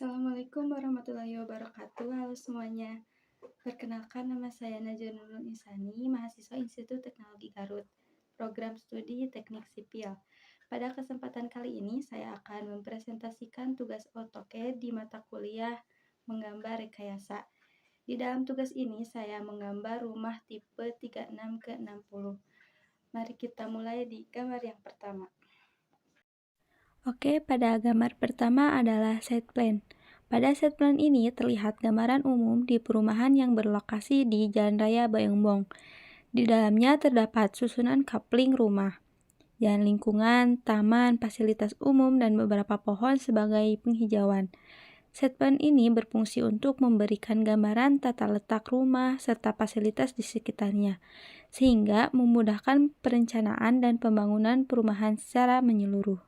Assalamualaikum warahmatullahi wabarakatuh. Halo semuanya. Perkenalkan, nama saya Najwa Nurul Insani, mahasiswa Institut Teknologi Garut, program studi Teknik Sipil. Pada kesempatan kali ini, saya akan mempresentasikan tugas AutoCAD di mata kuliah menggambar rekayasa. Di dalam tugas ini, saya menggambar rumah tipe 36 ke 60. Mari kita mulai di gambar yang pertama. Oke, pada gambar pertama adalah site plan. Pada site plan ini terlihat gambaran umum di perumahan yang berlokasi di Jalan Raya Bayongbong. Di dalamnya terdapat susunan kapling rumah, jalan lingkungan, taman, fasilitas umum, dan beberapa pohon sebagai penghijauan. Site plan ini berfungsi untuk memberikan gambaran tata letak rumah serta fasilitas di sekitarnya, sehingga memudahkan perencanaan dan pembangunan perumahan secara menyeluruh.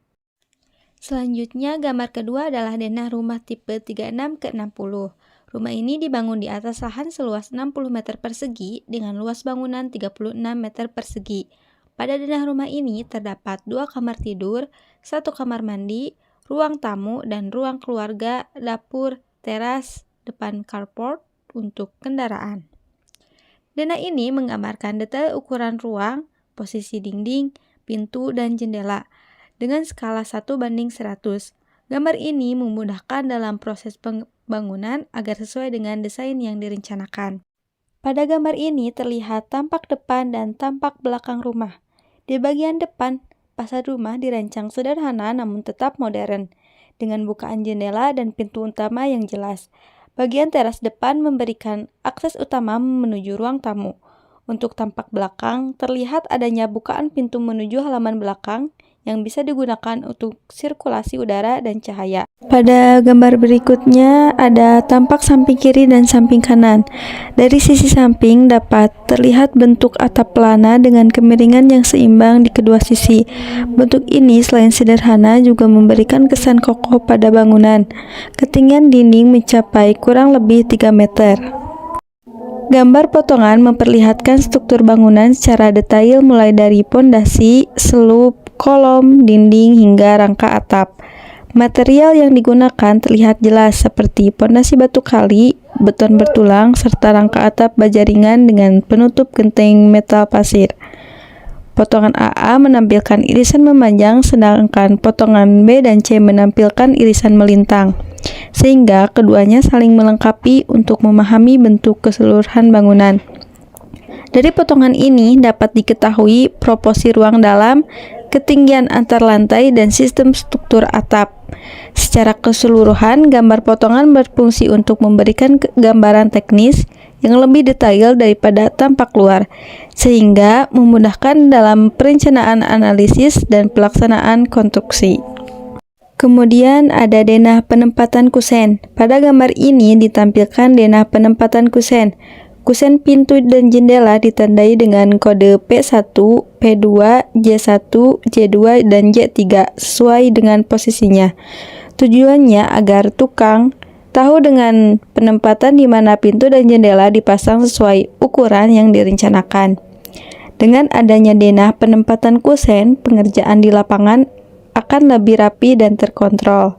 Selanjutnya, gambar kedua adalah denah rumah tipe 36 ke 60. Rumah ini dibangun di atas lahan seluas 60 meter persegi dengan luas bangunan 36 meter persegi. Pada denah rumah ini terdapat 2 kamar tidur, 1 kamar mandi, ruang tamu, dan ruang keluarga, dapur, teras, depan carport untuk kendaraan. Denah ini menggambarkan detail ukuran ruang, posisi dinding, pintu, dan jendela dengan skala 1:100. Gambar ini memudahkan dalam proses pembangunan agar sesuai dengan desain yang direncanakan. Pada gambar ini terlihat tampak depan dan tampak belakang rumah. Di bagian depan, fasad rumah dirancang sederhana namun tetap modern, dengan bukaan jendela dan pintu utama yang jelas. Bagian teras depan memberikan akses utama menuju ruang tamu. Untuk tampak belakang, terlihat adanya bukaan pintu menuju halaman belakang yang bisa digunakan untuk sirkulasi udara dan cahaya. Pada gambar berikutnya ada tampak samping kiri dan samping kanan. Dari sisi samping dapat terlihat bentuk atap pelana dengan kemiringan yang seimbang di kedua sisi. Bentuk ini selain sederhana juga memberikan kesan kokoh pada bangunan. Ketinggian dinding mencapai kurang lebih 3 meter. Gambar potongan memperlihatkan struktur bangunan secara detail mulai dari pondasi, selub, kolom, dinding, hingga rangka atap. Material yang digunakan terlihat jelas seperti pondasi batu kali, beton bertulang, serta rangka atap baja ringan dengan penutup genteng metal pasir. Potongan AA menampilkan irisan memanjang, sedangkan potongan B dan C menampilkan irisan melintang, sehingga keduanya saling melengkapi untuk memahami bentuk keseluruhan bangunan. Dari potongan ini dapat diketahui proporsi ruang dalam, ketinggian antar lantai, dan sistem struktur atap. Secara keseluruhan, gambar potongan berfungsi untuk memberikan gambaran teknis yang lebih detail daripada tampak luar, sehingga memudahkan dalam perencanaan analisis dan pelaksanaan konstruksi. Kemudian ada denah penempatan kusen. Pada gambar ini ditampilkan denah penempatan kusen. Kusen pintu dan jendela ditandai dengan kode P1, P2, J1, J2, dan J3 sesuai dengan posisinya. Tujuannya agar tukang tahu dengan penempatan di mana pintu dan jendela dipasang sesuai ukuran yang direncanakan. Dengan adanya denah penempatan kusen, pengerjaan di lapangan akan lebih rapi dan terkontrol.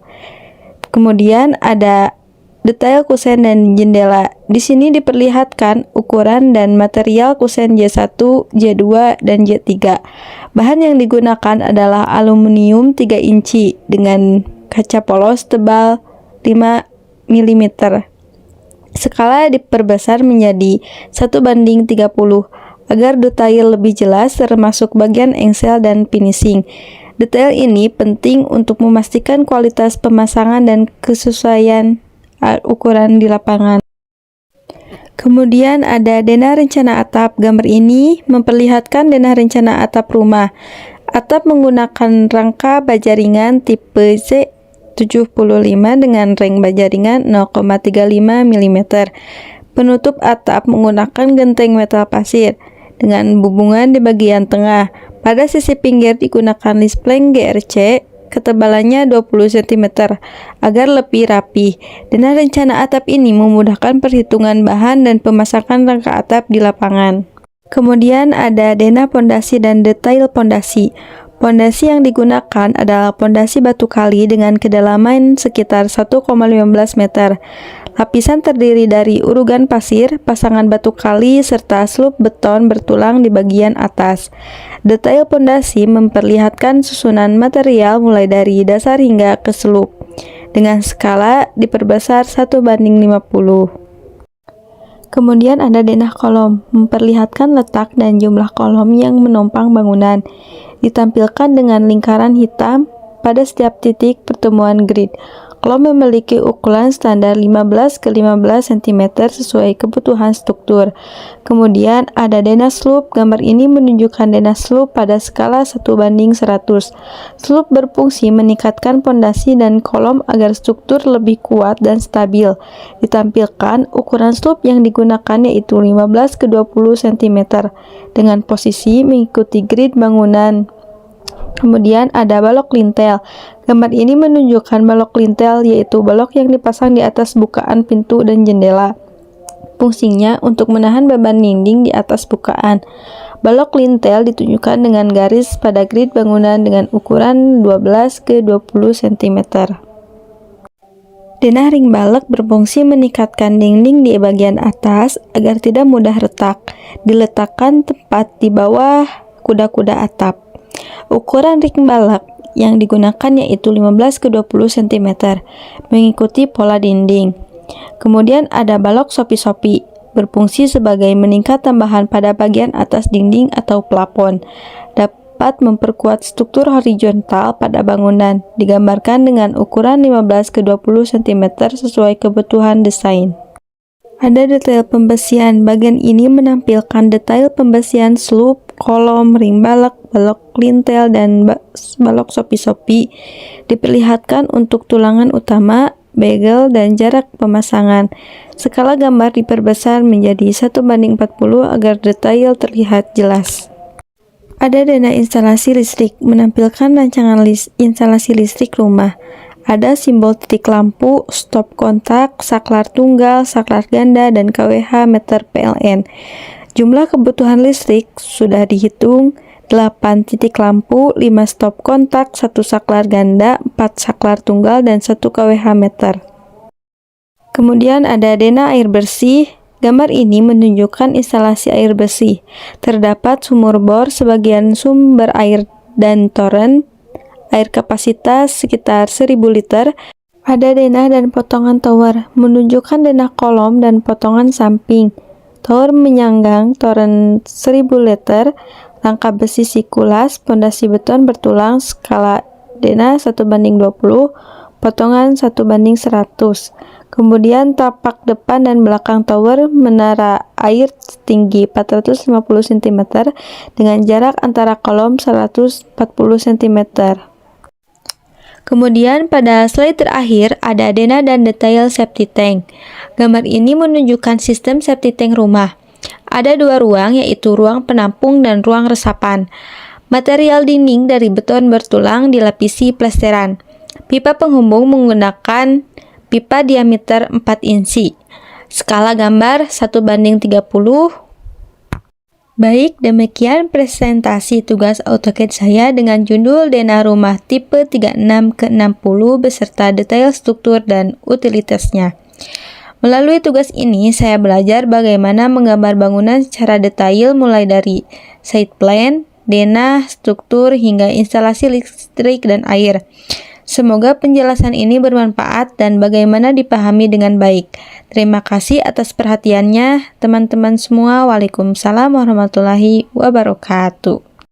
Kemudian ada detail kusen dan jendela. Di sini diperlihatkan ukuran dan material kusen J1, J2, dan J3. Bahan yang digunakan adalah aluminium 3 inci dengan kaca polos tebal 5 mm. Skala diperbesar menjadi 1:30 agar detail lebih jelas termasuk bagian engsel dan finishing. Detail ini penting untuk memastikan kualitas pemasangan dan kesesuaian ukuran di lapangan. Kemudian ada denah rencana atap. Gambar ini memperlihatkan denah rencana atap rumah. Atap menggunakan rangka baja ringan tipe C75 dengan reng baja ringan 0,35 mm. Penutup atap menggunakan genteng metal pasir dengan bubungan di bagian tengah. Pada sisi pinggir digunakan list plank GRC, ketebalannya 20 cm agar lebih rapi. Denah rencana atap ini memudahkan perhitungan bahan dan pemasangan rangka atap di lapangan. Kemudian ada denah pondasi dan detail pondasi. Pondasi yang digunakan adalah pondasi batu kali dengan kedalaman sekitar 1,15 meter. Lapisan terdiri dari urugan pasir, pasangan batu kali, serta slub beton bertulang di bagian atas. Detail pondasi memperlihatkan susunan material mulai dari dasar hingga ke slub, dengan skala diperbesar 1:50. Kemudian ada denah kolom, memperlihatkan letak dan jumlah kolom yang menopang bangunan. Ditampilkan dengan lingkaran hitam pada setiap titik pertemuan grid. Kolom memiliki ukuran standar 15x15 cm sesuai kebutuhan struktur. Kemudian ada denah slub. Gambar ini menunjukkan denah slub pada skala 1:100. Slub berfungsi meningkatkan pondasi dan kolom agar struktur lebih kuat dan stabil. Ditampilkan ukuran slub yang digunakan yaitu 15x20 cm dengan posisi mengikuti grid bangunan. Kemudian ada balok lintel. Gambar ini menunjukkan balok lintel, yaitu balok yang dipasang di atas bukaan pintu dan jendela. Fungsinya untuk menahan beban dinding di atas bukaan. Balok lintel ditunjukkan dengan garis pada grid bangunan dengan ukuran 12x20 cm. Denah ring balok berfungsi meningkatkan dinding di bagian atas agar tidak mudah retak. Diletakkan tepat di bawah kuda-kuda atap. Ukuran ring balok yang digunakan yaitu 15x20 cm, mengikuti pola dinding. Kemudian ada balok sopi-sopi, berfungsi sebagai meningkat tambahan pada bagian atas dinding atau plafon. Dapat memperkuat struktur horizontal pada bangunan, digambarkan dengan ukuran 15x20 cm sesuai kebutuhan desain. Ada detail pembesian. Bagian ini menampilkan detail pembesian slub, kolom, ring balok, balok lintel, dan balok sopi-sopi. Diperlihatkan untuk tulangan utama, bagel, dan jarak pemasangan. Skala gambar diperbesar menjadi 1:40 agar detail terlihat jelas. Ada denah instalasi listrik, menampilkan rancangan instalasi listrik rumah. Ada simbol titik lampu, stop kontak, saklar tunggal, saklar ganda, dan KWH meter PLN. Jumlah kebutuhan listrik sudah dihitung: 8 titik lampu, 5 stop kontak, 1 saklar ganda, 4 saklar tunggal, dan 1 KWH meter. Kemudian ada denah air bersih. Gambar ini menunjukkan instalasi air bersih. Terdapat sumur bor, sebagian sumber air, dan toren. Air kapasitas sekitar 1000 liter. Ada denah dan potongan tower, menunjukkan denah kolom dan potongan samping. Tower menyanggang, toren 1000 liter, rangka besi sikulas, pondasi beton bertulang, skala denah 1:20, potongan 1:100. Kemudian tapak depan dan belakang tower, menara air setinggi 450 cm dengan jarak antara kolom 140 cm. Kemudian pada slide terakhir ada denah dan detail safety tank. Gambar ini menunjukkan sistem safety tank rumah. Ada 2 ruang, yaitu ruang penampung dan ruang resapan. Material dinding dari beton bertulang dilapisi plesteran. Pipa penghubung menggunakan pipa diameter 4 inci. Skala gambar 1:30. Baik, demikian presentasi tugas AutoCAD saya dengan judul denah rumah tipe 36x60 beserta detail struktur dan utilitasnya. Melalui tugas ini, saya belajar bagaimana menggambar bangunan secara detail mulai dari site plan, denah, struktur, hingga instalasi listrik dan air. Semoga penjelasan ini bermanfaat dan bagaimana dipahami dengan baik. Terima kasih atas perhatiannya, teman-teman semua. Waalaikumsalam warahmatullahi wabarakatuh.